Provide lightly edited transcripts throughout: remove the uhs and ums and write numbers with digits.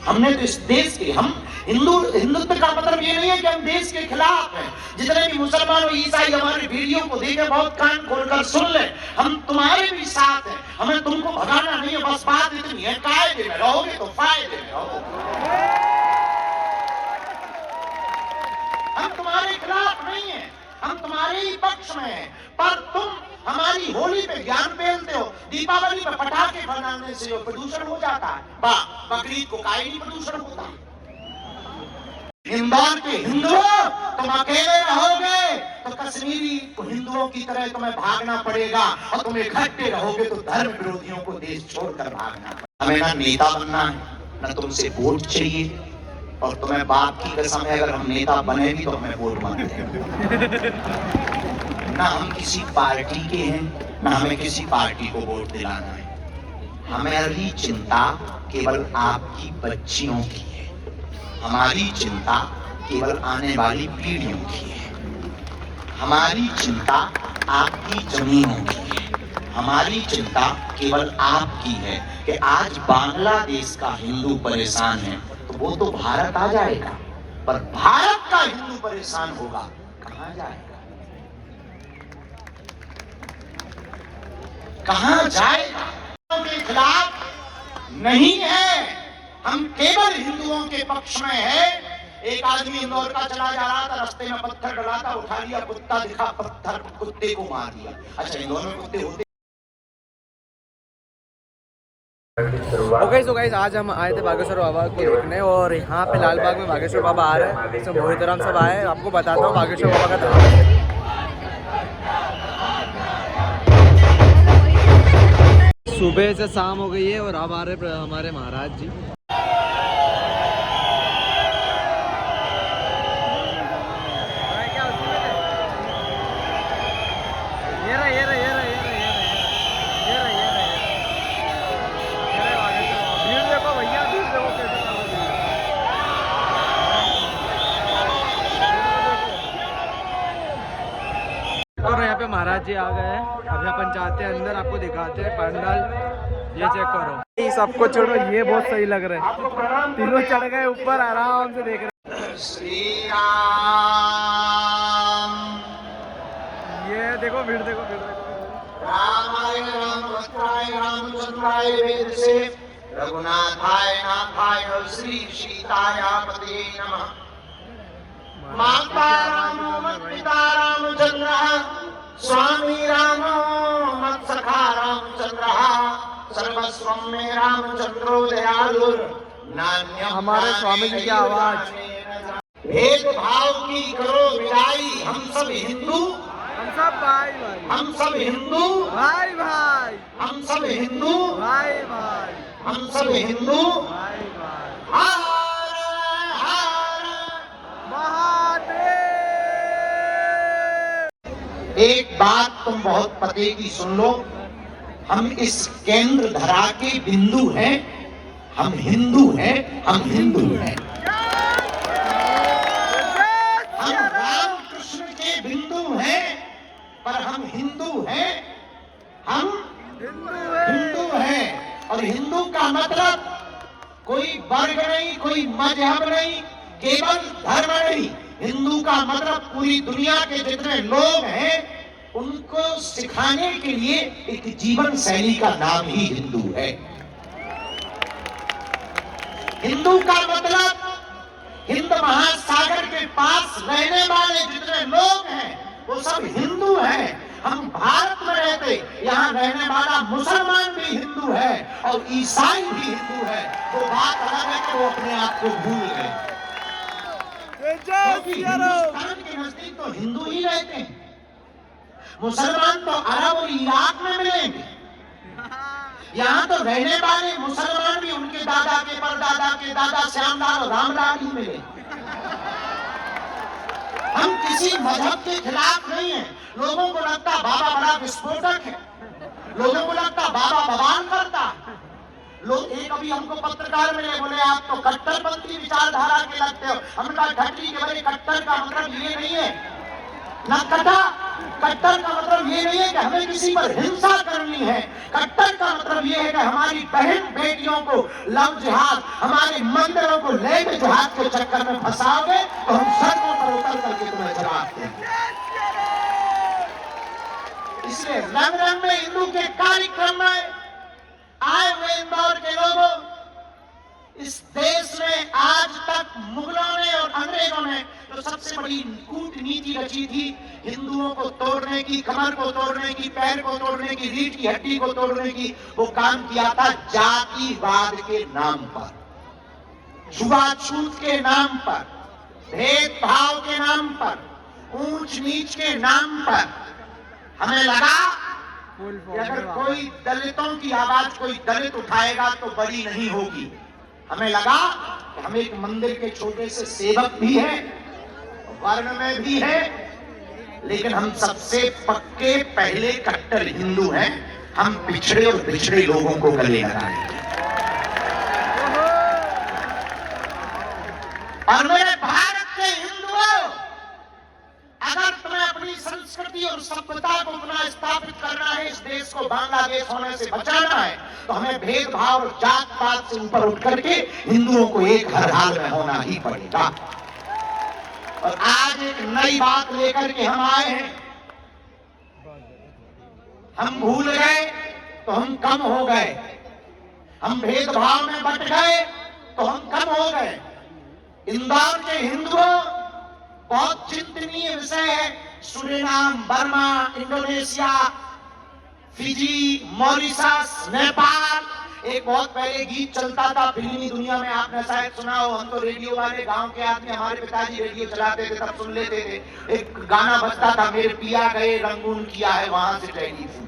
हमने तो इस देश के, हम हिंदुत्व का मतलब ये नहीं है कि हम देश के खिलाफ हैं। जितने भी मुसलमान और ईसाई हमारे वीडियो को देखे बहुत कान खोलकर सुन ले, हम तुम्हारे भी साथ हैं, हमें तुमको भगाना नहीं है। बस बात इतनी है, कायदे में रहोगे तो फायदे में रहोगे। हम तुम्हारे खिलाफ नहीं है, हम तुम्हारे ही पक्ष में हैं। पर तुम हमारी होली पे ज्ञान फैलते हो, दीपावली पे पटाखे बनाने से जो प्रदूषण हो जाता है, बकरीद को काहे नहीं प्रदूषण होता। इंदौर के हिंदुओं, तुम अकेले रहोगे तो कश्मीरी हिंदुओं की तरह तुम्हें भागना पड़ेगा, और तुम इकट्ठे रहोगे तो धर्म विरोधियों को देश छोड़कर भागना पड़ेगा। हमें ना नेता बनना है, ना तुमसे वोट चाहिए, और तुम्हें बाप की कसम है अगर हम नेता बने भी तो हमें वोट मत दें। ना हम किसी पार्टी के हैं, ना हमें किसी पार्टी को वोट दिलाना है। हमारी चिंता केवल आपकी बच्चियों की है, हमारी चिंता केवल आने वाली पीढ़ियों की है, हमारी चिंता आपकी जमीनों की है, हमारी चिंता केवल आपकी है कि आज बांग्लादेश का हिंदू परेशान है तो वो तो भारत आ जाएगा, पर भारत का हिंदू परेशान होगा कहां जाएगा, कहां जाएगा। के खिलाफ नहीं है, हम केवल हिंदुओं के पक्ष में है। एक आदमी इंदौर का चला जा रहा था, रास्ते में पत्थर डला था, उठा लिया, कुत्ता दिखा, पत्थर कुत्ते को मार दिया। अच्छा, इंदौर में कुत्ते होते। ओके सो गाइस, आज हम आए थे बागेश्वर बाबा को देखने, और यहाँ पे लाल बाग में बागेश्वर बाबा आ रहे हैं। सब मोहितराम सब आए हैं। आपको बताता हूँ बागेश्वर बाबा का धाम। सुबह से शाम हो गई है और अब आ रहे हमारे महाराज जी। और यहाँ पे महाराज जी आ गए हैं। अभी अपन जाते हैं अंदर, आपको दिखाते हैं पंडाल। ये चेक करो, ये सबको छोड़ो, ये बहुत सही लग रहा है। तीनों चढ़ गए ऊपर, आराम से देख रहे। श्री राम, ये देखो भीड़, देखो भीड़, रामाय रामभद्राय रामचंद्राय वेद से रघुनाथाय नाथाय श्री सीताय पते नमः। माता रामो मत पिता रामचंद्र, स्वामी रामो मत सखा रामचंद्र, सर्वस्वं में रामचंद्रो दयालु नान्यं। हमारे स्वामी जी की आवाज। भेदभाव की करो विदाई, हम सब हिंदू, हम सब भाई भाई, हम सब हिंदू भाई भाई, हम सब हिंदू भाई भाई, हम सब हिंदू भाई भाई। हर हर महादेव। एक बात तुम बहुत पते की सुन लो, हम इस केंद्र धरा के बिंदु हैं, हम हिंदू हैं, हम हिंदू हैं। हम राम कृष्ण के बिंदु हैं, पर हम हिंदू हैं, हम हिंदू हैं। और हिंदू का मतलब कोई वर्ग नहीं, कोई मजहब नहीं, केवल धर्म नहीं। हिंदू का मतलब पूरी दुनिया के जितने लोग हैं उनको सिखाने के लिए एक जीवन शैली का नाम ही हिंदू है। हिंदू का मतलब हिंद महासागर के पास रहने वाले जितने लोग हैं वो सब हिंदू हैं। हम भारत में रहते, यहाँ रहने वाला मुसलमान भी हिंदू है और ईसाई भी हिंदू है। वो बात अलग है कि वो अपने आप को भूल गए, क्योंकि हिंदुस्तान के नजदीक तो हिंदू ही रहते हैं। मुसलमान तो अरब और इराक में मिलेंगे, यहाँ तो रहने वाले मुसलमान भी उनके दादा के परदादा के दादा श्यामलाल और रामलाल ही मिले। हम किसी मजहब के खिलाफ नहीं है। लोगों को लगता बाबा बड़ा विस्फोटक है, लोगों को लगता बाबा बवाल करता है। लोग एक अभी हमको पत्रकार मिले, बोले आप तो कट्टरपंथी विचारधारा के लगते हो। हमने कहा घटली के बड़े कट्टर का मतलब ये नहीं है ना कटा। कट्टर का मतलब ये नहीं है कि हमें किसी पर हिंसा करनी है। कट्टर का मतलब ये है कि हमारी बहन बेटियों को लव जिहाद, हमारे मंदिरों को लैंड जिहाद के चक्कर में फंसाओगे तो हम सड़कों पर उतर करके तुम्हें जवाब देंगे। इसलिए रंग रंग में हिंदू के कार्यक्रम में आए हुए इंदौर के लोगों, इस देश में आज तक मुगलों ने और अंग्रेजों ने जो सबसे बड़ी कूटनीति रची थी, हिंदुओं को तोड़ने की, कमर को तोड़ने की, पैर को तोड़ने की, रीढ़ की हड्डी को तोड़ने की, वो काम किया था जातिवाद के नाम पर, छुआछूत के नाम पर, भेदभाव के नाम पर, ऊंच नीच के नाम पर। हमें लगा कि अगर कोई दलितों की आवाज कोई दलित उठाएगा तो बड़ी नहीं होगी। हमें लगा कि हम एक मंदिर के छोटे से सेवक भी हैं, वर्ण में भी हैं, लेकिन हम सबसे पक्के पहले कट्टर हिंदू हैं। हम पिछड़े और बिछड़े लोगों को गले लगाएंगे। और मेरे भारत के हिंदुओं, अगर तुम्हें अपनी संस्कृति और सभ्यता को पुनः स्थापित करना है, इस देश को बांग्लादेश होने से बचाना है, तो हमें भेदभाव और जात पात से ऊपर उठ करके हिंदुओं को एक हर हाल में होना ही पड़ेगा। और आज एक नई बात लेकर के हम आए हैं। हम भूल गए तो हम कम हो गए, हम भेदभाव में बट गए तो हम कम हो गए। इंदौर के हिंदुओं, बहुत चिंतनीय विषय है। Suriname, Burma, Indonesia, Fiji, Mauritius, Nepal. एक बहुत पहले गीत चलता था फिल्मी दुनिया में, आपने शायद सुना हो। हम तो रेडियो वाले गांव के आदमी, हमारे पिताजी रेडियो चलाते थे तब सुन लेते थे। एक गाना बजता था, मेरे पिया गए रंगून किया है वहां से टेलीफोन।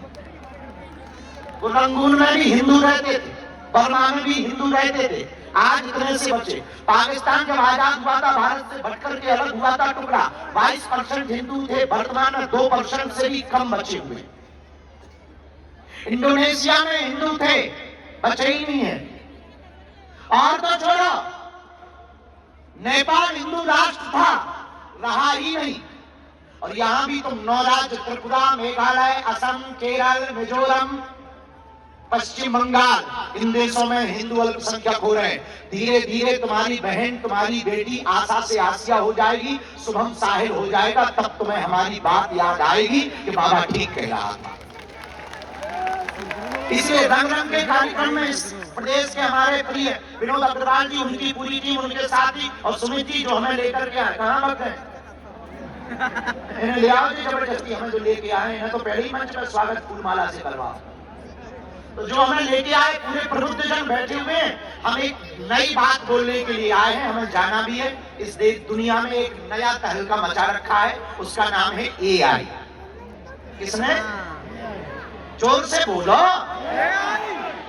वो रंगून में भी हिंदू रहते थे, बर्मा में भी हिंदू रहते थे। आज इतने से बचे। पाकिस्तान जब आजाद हुआ था, भारत से भटकर के अलग हुआ था टुकड़ा, 22% हिंदू थे, वर्तमान में 2% से भी कम बचे हुए। इंडोनेशिया में हिंदू थे, बचे ही नहीं है। और तो छोड़ो, नेपाल हिंदू राष्ट्र था, रहा ही नहीं। और यहां भी तुम 9 राज्य, त्रिपुरा, मेघालय, असम, केरल, मिजोरम, पश्चिम बंगाल, इन देशों में हिंदू अल्पसंख्यक हो रहे हैं। धीरे धीरे तुम्हारी बहन, तुम्हारी बेटी आशा से आसिया हो जाएगी, शुभम साहिल हो जाएगा, तब तुम्हें हमारी बात याद आएगी कि बाबा ठीक कह रहा था। इसलिए रंग रंग के कार्यक्रम में इस प्रदेश के हमारे प्रिय विनोद अग्रवाल जी, उनकी पूरी टीम, उनके साथी और सुमित जी जो हमें लेकर के आए। कहां वक्त है? इन्हें ले आओ जी, जबरदस्ती हमें जो लेके आए हैं, तो पहले ही मंच पर स्वागत फूलमाला से करवाओ। तो जो हमें लेके आए, पूरे प्रबुद्धजन बैठे हुए हैं। हम एक नई बात बोलने के लिए आए हैं, हमें जाना भी है। इस देश दुनिया में एक नया तहलका मचा रखा है, उसका नाम है AI। किसने? जोर से बोलो।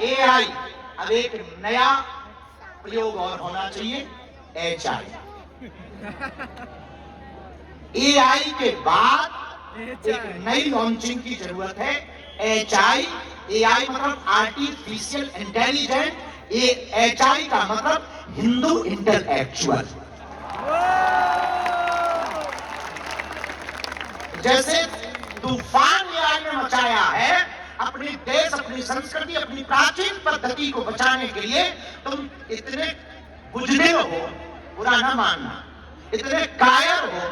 AI। अब एक नया प्रयोग और होना चाहिए, HI। AI के बाद एक नई लॉन्चिंग की जरूरत है, HI। AI मतलब आर्टिफिशियल इंटेलिजेंट, HI का मतलब हिंदू इंटेलेक्चुअल। जैसे तूफान AI ने मचाया है, अपनी देश, अपनी संस्कृति, अपनी प्राचीन पद्धति को बचाने के लिए तुम इतने बुझने हो, बुरा ना मानना, इतने कायर हो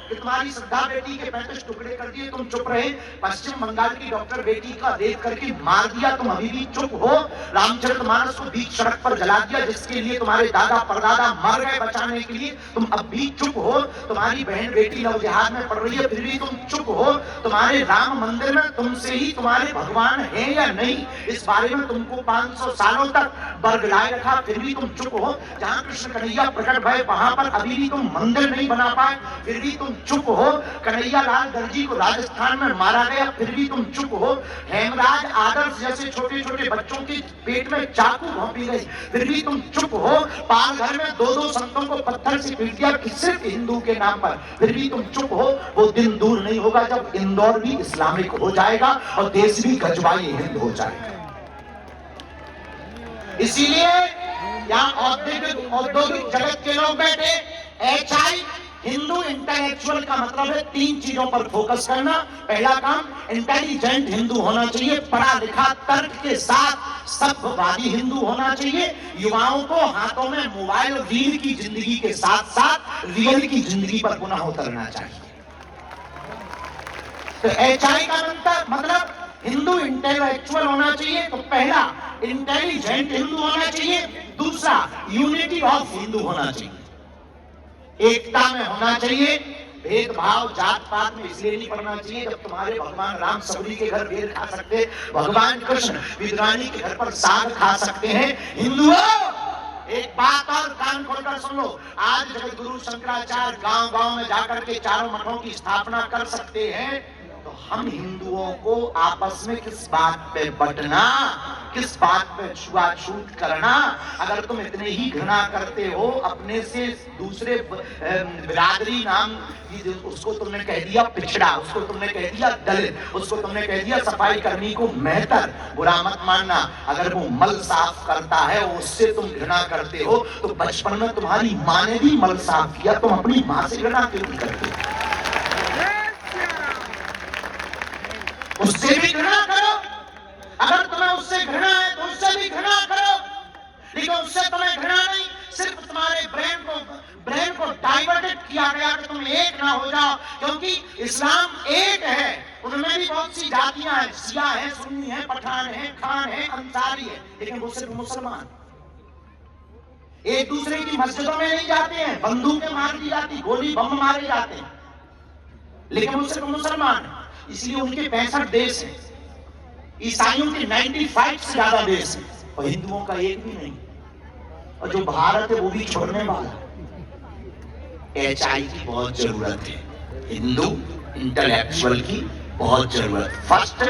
कि तुम्हारी श्रद्धा बेटी के 35 टुकड़े कर दिए, तुम चुप रहे। पश्चिम बंगाल की डॉक्टर बेटी का रेप करके मार दिया, तुम अभी भी चुप हो। रामचरितमानस को बीच सड़क पर जला दिया, जिसके लिए तुम्हारे दादा परदादा मर गए बचाने के लिए, तुम अब भी चुप हो। तुम्हारी बहन बेटी नव जिहाद में पड़ रही है, फिर भी तुम चुप हो। तुम्हारे राम मंदिर में तुमसे ही तुम्हारे भगवान है या नहीं, इस बारे में तुमको 500 सालों तक बरगलाए रखा, फिर भी तुम चुप हो। जहां कृष्ण कन्हैया प्रकट भय, वहां पर अभी भी तुम मंदिर नहीं बना पाए, फिर भी तुम चुप हो। कन्हैया लाल दर्जी को राजस्थान में मारा गया, फिर भी तुम चुप हो। हेमराज आदर्श जैसे छोटे छोटे बच्चों के पेट में चाकू घोंपी गई, फिर भी तुम चुप हो। पालघर में 2-2 संतों को पत्थर से पीट दिया, सिर्फ हिंदू के नाम पर, फिर भी तुम चुप हो। वो दिन दूर नहीं होगा जब इंदौर भी इस्लामिक हो जाएगा और देश भी गजवाई हिंद हो जाएगा। इसीलिए यहाँ औद्योगिक जगत के लोग बैठे, HI हिंदू इंटेलेक्चुअल का मतलब है 3 चीजों पर फोकस करना। पहला काम, इंटेलिजेंट हिंदू होना चाहिए, पढ़ा लिखा तर्क के साथ सभ्यवादी हिंदू होना चाहिए। युवाओं को हाथों में मोबाइल रील की जिंदगी के साथ साथ रियल की जिंदगी पर पुनः उतरना चाहिए। तो HI का मतलब हिंदू इंटेलेक्चुअल होना चाहिए। तो पहला, इंटेलिजेंट हिंदू होना चाहिए। दूसरा, यूनिटी ऑफ हिंदू होना चाहिए, एकता में होना चाहिए। भेदभाव जात पात में इसलिए नहीं करना चाहिए जब तुम्हारे भगवान राम सबरी के घर बेर खा सकते, भगवान कृष्ण विद्रानी के घर पर साग खा सकते हैं। हिंदुओं, एक बात और कान खोलकर सुन लो, आज जगतगुरु शंकराचार्य गांव गांव में जाकर के चारों मठों की स्थापना कर सकते हैं, तो हम हिंदुओं को आपस में किस बात पे बंटना, किस बात पे छुआछूत करना? अगर तुम इतने ही घृणा करते हो अपने से दूसरे बिरादरी नाम, उसको तुमने कह दिया पिछड़ा, उसको तुमने कह दिया दलित, उसको तुमने कह दिया सफाई कर्मी को मेहतर, बुरा मत मानना। अगर वो मल साफ करता है उससे तुम घृणा करते हो, तो बचपन में तुम्हारी माँ ने भी मल साफ किया, तुम अपनी माँ से घृणा क्यों नहीं करते? उससे भी घृणा करो। अगर तुम्हें उससे घृणा है तो उससे भी घृणा करो, लेकिन उससे तुम्हें घृणा नहीं, सिर्फ तुम्हारे ब्रेन को डाइवर्टेड किया गया कि तुम एक ना हो जाओ, क्योंकि इस्लाम एक है, उनमें भी बहुत सी जातियां हैं, शिया है, सुन्नी है, पठान है, खान है, अंसारी है, लेकिन वो सिर्फ मुसलमान। एक दूसरे की मस्जिदों में नहीं जाते हैं, बंदूकें मार दी जाती, गोली बम मारे जाते हैं, लेकिन वो सिर्फ मुसलमान है। इसलिए उनके 65 देश हैं, ईसाइयों के 95 से ज्यादा देश हैं, और हिंदुओं का एक भी नहीं। और जो भारत है वो भी छोड़ने वाला। HI की बहुत जरूरत है, हिंदू इंटेलेक्चुअल की बहुत जरूरत। First,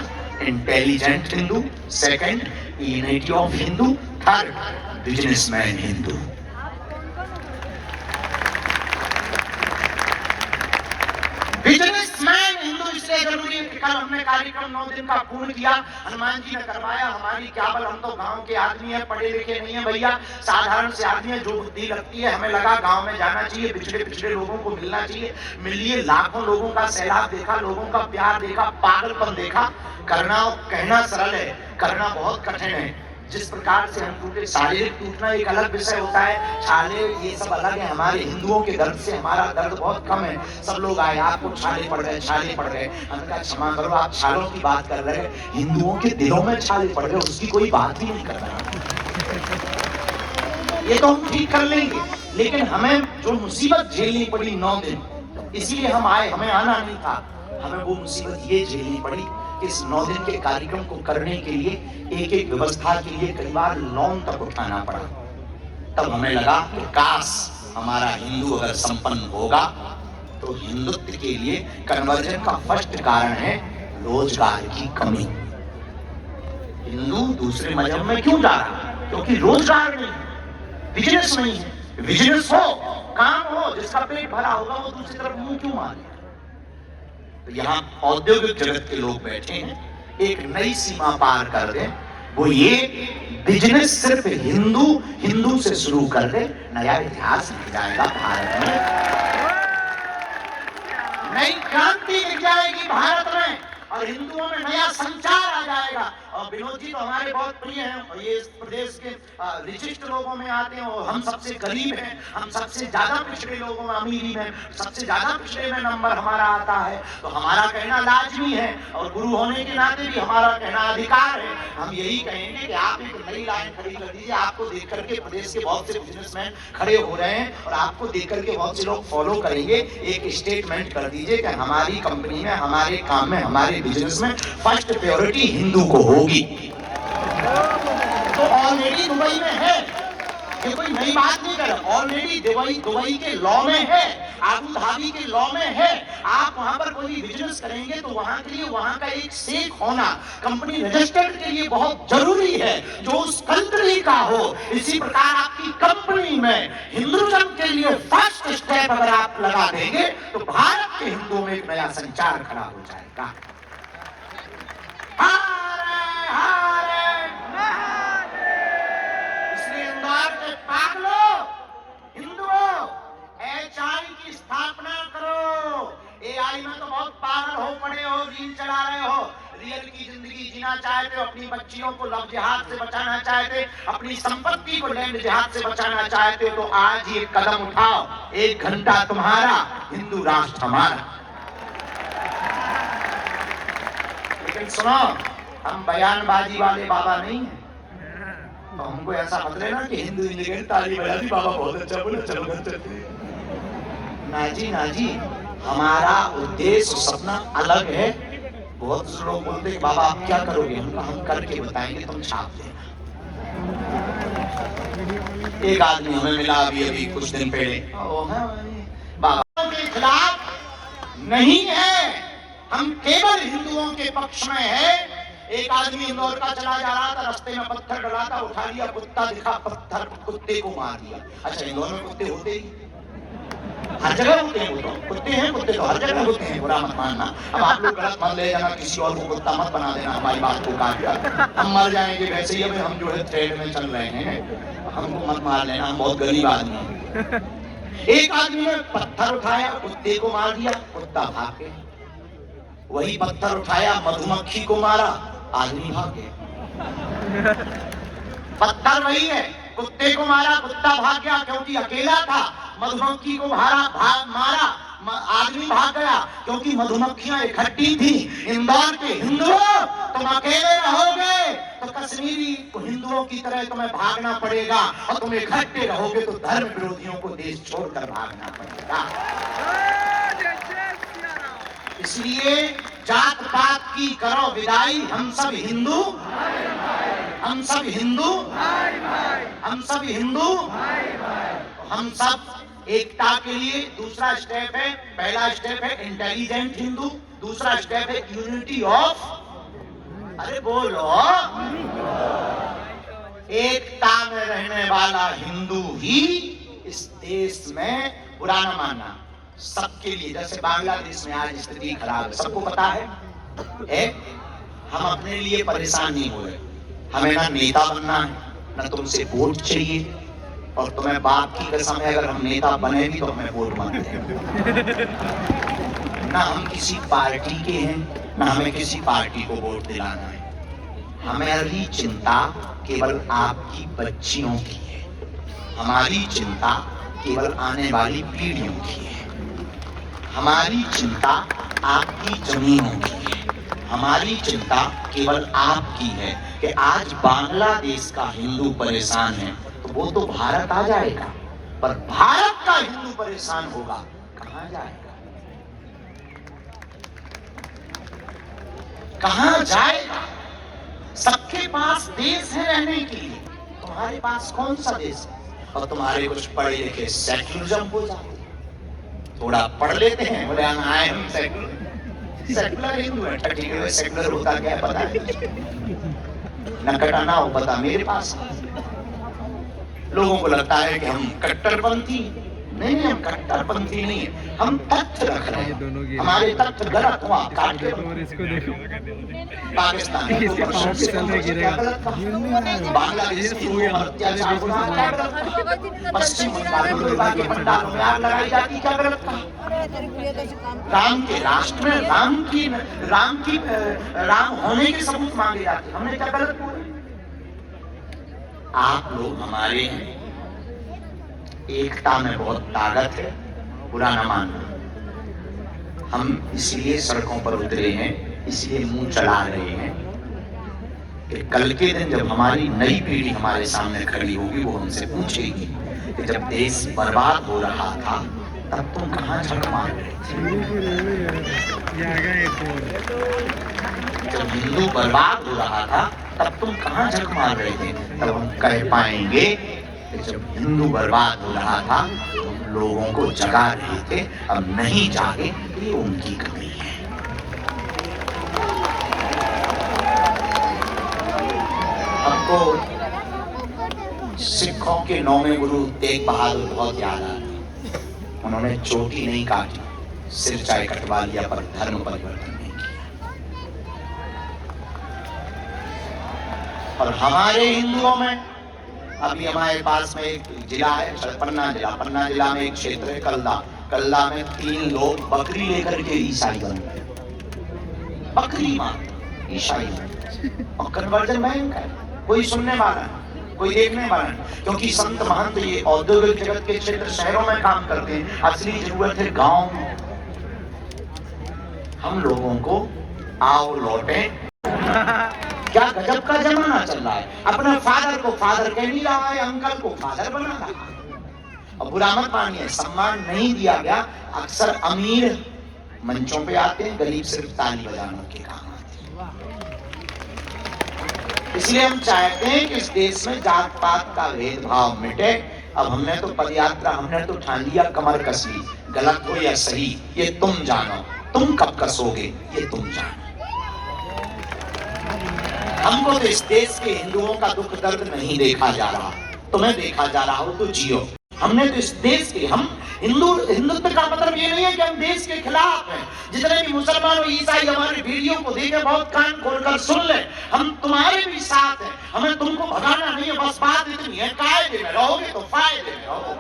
intelligent Hindu. Second, unity of Hindu. Third, businessman Hindu. Businessman Hindu इसलिए जरूरी है कि कल हमने कार्यक्रम 9 दिन का पूर्ण किया, हनुमान जी ने करवाया। हमारी क्या बल, हम तो गांव के आदमी हैं, पढ़े लिखे नहीं है भैया, साधारण से आदमी है। जो बुद्धि लगती है, हमें लगा गांव में जाना चाहिए, पिछड़े लोगों को मिलना चाहिए। मिलिए, लाखों लोगों का सैलाब देखा, लोगों का प्यार देखा, पागलपन देखा। करना कहना सरल है, करना बहुत कठिन है। जिस प्रकार से हम टूटे, शारीरिक टूटना एक अलग विषय होता है, छाले ये सब अलग है। हमारे हिंदुओं के दर्द से हमारा दर्द बहुत कम है। सब लोग आए, आपको छाले पड़ गए, छाले पड़ गए। हमने कहा क्षमा करो, आप छालों की बात कर रहे हैं, हिंदुओं के दिलों में छाले पड़ गए, उसकी कोई बात ही नहीं कर रहा। ये तो हम ठीक कर लेंगे, लेकिन हमें जो मुसीबत झेलनी पड़ी 9 दिन, इसलिए हम आए, हमें आना नहीं था। हमें वो मुसीबत ये झेलनी पड़ी, इस 9 दिन के कार्यक्रम को करने के लिए एक एक व्यवस्था के लिए कई बार लोन तक उठाना पड़ा। तब हमें लगा कि काश हमारा हिंदू अगर संपन्न होगा, तो हिंदुत्व के लिए कन्वर्जन का फर्स्ट कारण है रोजगार की कमी। हिंदू दूसरे मजहब में क्यों जा रहा है? क्योंकि रोजगार नहीं, बिजनेस नहीं है। बिजनेस हो, काम हो, जिसका पेट भरा होगा वो दूसरी तरफ मुंह क्यों मारे? तो यहाँ औद्योगिक जगत के लोग बैठे हैं, एक नई सीमा पार कर दे, वो ये बिजनेस सिर्फ हिंदू से शुरू कर दे, नया इतिहास लिख जाएगा भारत में, नई क्रांति लिख जाएगी भारत में, और हिंदुओं में नया संचार आ जाएगा। और विनोद जी तो हमारे बहुत प्रिय हैं, और ये इस प्रदेश के विशिष्ट लोगों में आते हैं, और हम सबसे गरीब हैं, हम सबसे ज्यादा पिछड़े लोगों में, अमीरी में सबसे ज्यादा पिछड़े में नंबर हमारा आता है। तो हमारा कहना लाजमी है, और गुरु होने के नाते भी हमारा कहना अधिकार है। हम यही कहेंगे कि आप एक नई लाइन खड़ी कर दीजिए। आपको देख करके प्रदेश के बहुत से बिजनेसमैन खड़े हो रहे हैं, और आपको देख करके बहुत से लोग फॉलो करेंगे। एक स्टेटमेंट कर दीजिए कि हमारी कंपनी में, हमारे काम में, हमारे बिजनेस में फर्स्ट प्रायोरिटी हिंदू को होगी। तो ऑलरेडी दुबई में है, ये कोई नई बात नहीं कर, ऑलरेडी दुबई के लॉ में है, आबू धाबी के लॉ में है। आप वहां पर कोई भी बिजनेस करेंगे तो वहां के लिए वहां का एक शेख होना कंपनी रजिस्टर्ड के लिए बहुत जरूरी है, जो उस कंट्री का हो। इसी प्रकार आपकी कंपनी में हिंदुइज्म के लिए फर्स्ट स्टेप अगर आप लगा देंगे, तो भारत के हिंदुओं में एक नया संचार खड़ा हो जाएगा। इसलिए इंदौर के पागलों, हिंदुओं, HI की स्थापना चाहते हो, अपनी बच्चियों को लव जिहाद से बचाना चाहते, अपनी संपत्ति को लैंड जिहाद से बचाना चाहते हो, तो आज ये कदम उठाओ। 1 घंटा तुम्हारा, हिंदू राष्ट्र हमारा। लेकिन सुनो, हम बयानबाजी वाले बाबा नहीं हैं, तो हमको ऐसा मत लेना कि हिंदू इंडियन ताली बजा दी, बाबा बहुत अच्छा बोला, चलो घर चलते हैं। ना जी, हमारा उद्देश्य सपना अलग है। बहुत से लोग बोलते हैं बाबा आप क्या करोगे, हम करके बताएंगे, तुम छाप देना। एक आदमी हमें मिला अभी कुछ दिन पहले, बाबा के खिलाफ नहीं है, हम केवल हिंदुओं के पक्ष में है। एक आदमी इंदौर का चला जा रहा था, रास्ते में पत्थर डला था, उठा लिया, कुत्ता दिखा, पत्थर कुत्ते को मार दिया। अच्छा, इंदौर में कुत्ते होते ही हर जगह होते हैं, वो तो कुत्ते हैं, कुत्ते तो हर जगह होते हैं, बुरा मत मानना। अब आप लोग गलत मत ले जाना, किसी और को कुत्ता मत बना देना, हमारी बात को काट कर हम मर जाएंगे। वैसे ही अभी हम जो है थ्रेड में चल रहे हैं, हमको मत मार लेना, हम बहुत गरीब आदमी हैं। एक आदमी ने पत्थर उठाया, कुत्ते को मार दिया, कुत्ता भाग गया। वही पत्थर उठाया, मधुमक्खी को मारा, आदमी भाग गया। पत्थर वही है, कुत्ते को मारा, कुत्ता भाग गया क्योंकि अकेला था। मधुमक्खी को मारा, आदमी भाग गया क्योंकि मधुमक्खियां इकट्ठी थी। इंदौर के हिंदुओं, तुम अकेले रहोगे तो कश्मीरी हिंदुओं की तरह तुम्हें भागना पड़ेगा, और तुम इकट्ठे रहोगे तो धर्म विरोधियों को देश छोड़कर भागना पड़ेगा। इसलिए जात पात की करो विदाई, हम सब हिंदू, हम सब हिंदू, हम सब हिंदू, हम सब एकता के लिए। दूसरा स्टेप है, पहला स्टेप है इंटेलिजेंट हिंदू, दूसरा स्टेप है यूनिटी ऑफ, अरे बोलो, एकता में रहने वाला हिंदू ही इस देश में, बुरा न मानना, सबके लिए। जैसे बांग्लादेश में आज स्थिति खराब है, सबको पता है? हम अपने लिए परेशान नहीं हो रहे। हमें ना नेता बनना है, ना तुमसे वोट चाहिए, और तुम्हें बाप की कसम है अगर हम नेता बने भी तो हमें वोट मत दें। ना हम किसी पार्टी के हैं, ना हमें किसी पार्टी को वोट दिलाना है। हमारी चिंता केवल आपकी बच्चियों की है, हमारी चिंता केवल आने वाली पीढ़ियों की है, हमारी चिंता आपकी जमीनों की है, हमारी चिंता केवल आपकी है कि आज बांग्लादेश का हिंदू परेशान है तो वो तो भारत आ जाएगा, पर भारत का हिंदू परेशान होगा, कहां जाएगा, कहां जाएगा? सबके पास देश है रहने के लिए, तुम्हारे पास कौन सा देश है? और तुम्हारे कुछ पढ़े लिखे सेक्युलरिज्म हो जाते, थोड़ा पढ़ लेते हैं, बोले आए हम सेक्युलर हिंदू है, ठीक है, सेक्युलर होता क्या है पता है, नकटा ना हो पता मेरे पास। लोगों को लगता है कि हम कट्टरपंथी, नहीं, हम कट्टरपंथी नहीं है, हम तथ्य रख रहे हैं, हमारे तथ्य गलत हुआ काट के। पाकिस्तान बांग्लादेश पश्चिम बंगाल के पंडालों में आग लगाई जाती, क्या गलत था? राम के राष्ट्र में राम होने के सबूत मांगे जाते, हमने क्या गलत बोला? आप लोग हमारे हैं, एकता में बहुत ताकत है, बुरा न मानना। हम इसलिए सड़कों पर उतरे हैं, इसलिए मुंह चला रहे हैं कि कल के दिन जब हमारी नई पीढ़ी हमारे सामने खड़ी होगी, वो हमसे पूछेगी कि जब देश बर्बाद हो रहा था तब तुम कहां झक मार रहे थे? जब हिंदू बर्बाद हो रहा था तब तुम कहां झक मार रहे थे? तब हम कह पाएंगे कि जब हिंदू बर्बाद हो रहा था तो हम लोगों को जगा रहे थे, अब नहीं जागे, ये उनकी कमी है। हमको सिखों के 9वें गुरु तेग बहादुर बहुत याद आ रहे। उन्होंने चोटी नहीं काटी, सिर चाहे कटवा लिया, पर धर्म परिवर्तन नहीं किया। और हमारे हिंदुओं में अभी हमारे पास में एक जिला है पन्ना जिला, पन्ना जिला में एक क्षेत्र है कल्ला में 3 लोग बकरी लेकर के ईसाई बन गए, बकरी मां ईसाई। और कन्वर्जन भयंकर है, कोई सुनने वाला नहीं, कोई देखने वाला नहीं, क्योंकि संत महंत ये औद्योगिक जगत के क्षेत्र शहरों में काम करते हैं। असली जरूरत है गांव में। हम लोगों को आओ लौटे। क्या गजब का जमाना चल रहा है, अपने फादर को फादर कह नहीं रहा है, अंकल को फादर बना रहा है। और बुरा मत मानिए, सम्मान नहीं दिया गया। अक्सर अमीर मंचों पे आते हैं, गरीब सिर्फ ताली बजाने के काम आते हैं। इसलिए हम चाहते हैं कि इस देश में जात पात का भेदभाव मिटे। अब हमने तो पदयात्रा, हमने तो ठान लिया, कमर कस ली, गलत हो या सही ये तुम जानो, तुम कब कसोगे ये तुम जानो। हमको तो इस देश के हिंदुओं का दुख दर्द नहीं देखा जा रहा, तुम्हें देखा जा रहा हो तो जियो। हमने तो इस देश के, हम हिंदुत्व का मतलब ये नहीं है कि हम देश के खिलाफ हैं। जितने भी मुसलमान और ईसाई हमारे वीडियो को देखे बहुत कान खोलकर सुन ले, हम तुम्हारे भी साथ हैं, हमें तुमको भगाना नहीं है। बस बात इतनी है, कायदे में रहोगे तो फायदे में रहोगे।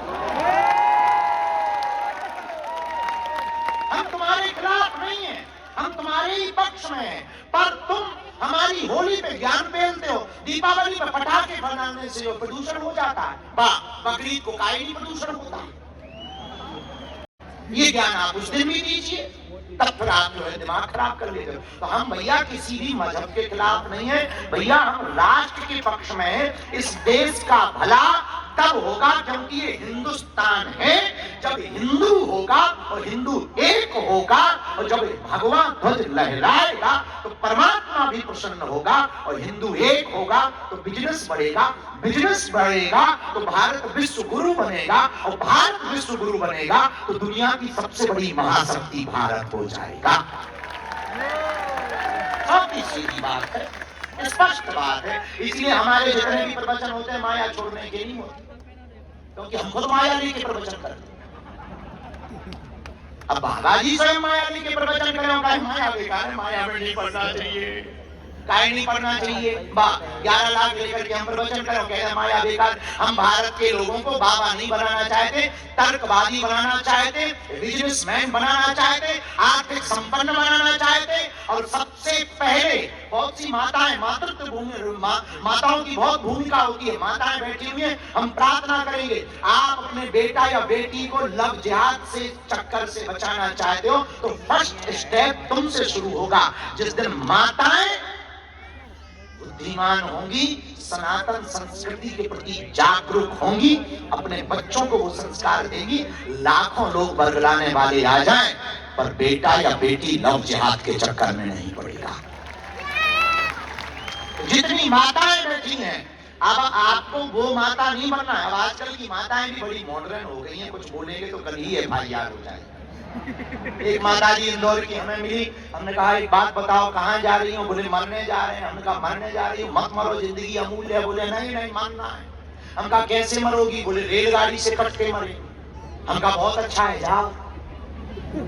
हम तुम्हारे खिलाफ नहीं है, हम तुम्हारे ही पक्ष में हैं। पर तुम हमारी होली पे ज्ञान पेलते हो, दीपावली पे पटाखे बनाने से जो प्रदूषण हो जाता है, बकरीद को काहे नहीं प्रदूषण होता। ये ज्ञान आप उस दिन भी दीजिए, तब फिर आप जो है दिमाग खराब कर लेते हो। तो हम भैया किसी भी मजहब के खिलाफ नहीं है भैया, हम राष्ट्र के पक्ष में हैं। इस देश का भला तब होगा क्योंकि ये हिंदुस्तान है। जब हिंदू होगा और हिंदू एक होगा और जब भगवा ध्वज लहराएगा तो परमात्मा भी प्रसन्न होगा। और हिंदू एक होगा तो बिजनेस बढ़ेगा, बिजनेस बढ़ेगा तो भारत विश्व गुरु बनेगा, और भारत विश्व गुरु बनेगा तो दुनिया की सबसे बड़ी महाशक्ति भारत हो जाएगा। सबकी सीधी बात है, स्पष्ट बात है। इसलिए हमारे जितने भी प्रवचन होते हैं माया छोड़ने के नहीं होते, क्योंकि हम खुद माया लेके प्रवचन करते हैं। अब बाबाजी स्वयं माया लेके प्रवचन करें, माया बेकार है, माया में नहीं पढ़ना चाहिए, काहे नहीं पढ़ना चाहिए। 11 लाख लेकर के हम प्रवचन करें, कहते हैं माया बेकार। हम भारत के लोगों को बाबा नहीं बनाना चाहते, तर्कवादी बनाना चाहते, बिजनेसमैन बनाना चाहते, आर्थिक संपन्न बनाना चाहते। और सबसे पहले बहुत सी माताएं, मातृत्व भूमि, माताओं की बहुत भूमिका होती है, माताएं बैठी हुई हैं। हम प्रार्थना करेंगे, आप अपने बेटा या बेटी को लव जिहाद से चक्कर से बचाना चाहते हो तो फर्स्ट स्टेप तुमसे शुरू होगा। जिस दिन माताएं बुद्धिमान होंगी, सनातन संस्कृति के प्रति जागरूक होंगी, अपने बच्चों को वो संस्कार देंगी, लाखों लोग बरगलाने वाले आ जाएं, पर बेटा या बेटी लव जिहाद के चक्कर में नहीं पड़ेगा। जितनी माताएं बैठी हैं, अब आपको वो माता नहीं बनना है। अब आजकल की माताएं भी बड़ी मॉडर्न हो गई हैं, कुछ बोलेंगे तो कल ही FIR हो जाएगी। एक माता जी इंदौर की हमें मिली, हमने कहा एक बात बताओ, कहाँ जा रही हो? बोले मरने जा रहे हैं। हमने कहा मरने जा रही हो? मत मरो, जिंदगी अमूल्य है। बोले नहीं नहीं मरना है। हम कहा कैसे मरोगी? बोले रेलगाड़ी से कट के मरे। हम कहा बहुत अच्छा है, जाओ।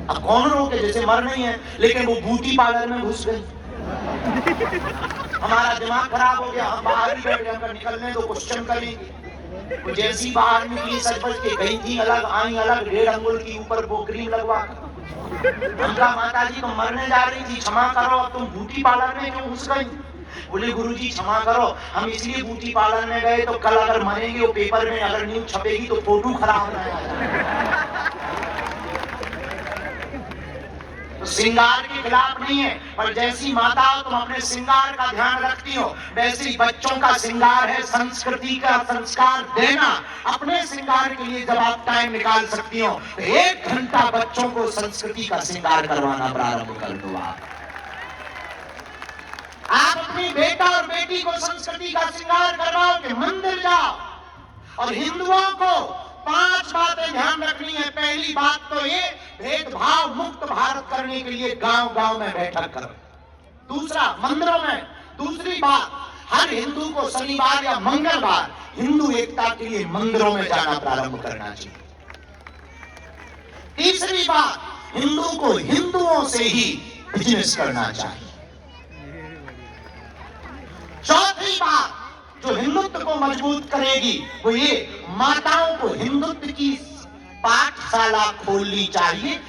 अब कौन रोके, जैसे मर नहीं है, लेकिन वो ब्यूटी पार्लर में घुस गई। हमारा दिमाग खराब हो गया, हम बाहर ही बैठ गए, निकलने दो, क्वेश्चन करेंगे। जैसी बाहर निकली सच बच के गई थी अलग, आई अलग, 1.5 अंगुल की ऊपर वो क्रीम लगवा। हमका माता जी तुम मरने जा रही थी, क्षमा करो, अब तुम ब्यूटी पार्लर में क्यों घुस गई? बोले गुरुजी क्षमा करो, हम इसलिए ब्यूटी पार्लर में गए तो कल अगर मरेंगे वो पेपर में अगर न्यूज छपेगी तो फोटो खराब ना आ जाए। तो श्रृंगार के खिलाफ नहीं है, पर जैसी माता तुम अपने श्रृंगार का ध्यान रखती हो, वैसे ही बच्चों का श्रृंगार है संस्कृति का संस्कार देना। अपने श्रृंगार के लिए जब आप टाइम निकाल सकती हो तो 1 घंटा बच्चों को संस्कृति का श्रृंगार करवाना प्रारंभ कर दो। आप अपनी बेटा और बेटी को संस्कृति का श्रृंगार करवाओ कि मंदिर जाओ। और हिंदुओं को 5 बातें ध्यान रखनी है। पहली बात तो ये, भेदभाव मुक्त भारत करने के लिए गांव-गांव में बैठक करो। दूसरा, मंदिरों में। दूसरी बात, हर हिंदू को शनिवार या मंगलवार हिंदू एकता के लिए मंदिरों में जाना प्रारंभ करना चाहिए। तीसरी बात, हिंदू को हिंदुओं से ही बिजनेस करना चाहिए। चौथी बात जो हिंदुत्व को मजबूत करेगी वो ये, माताओं को हिंदुत्व की पाठशाला खोलनी चाहिए।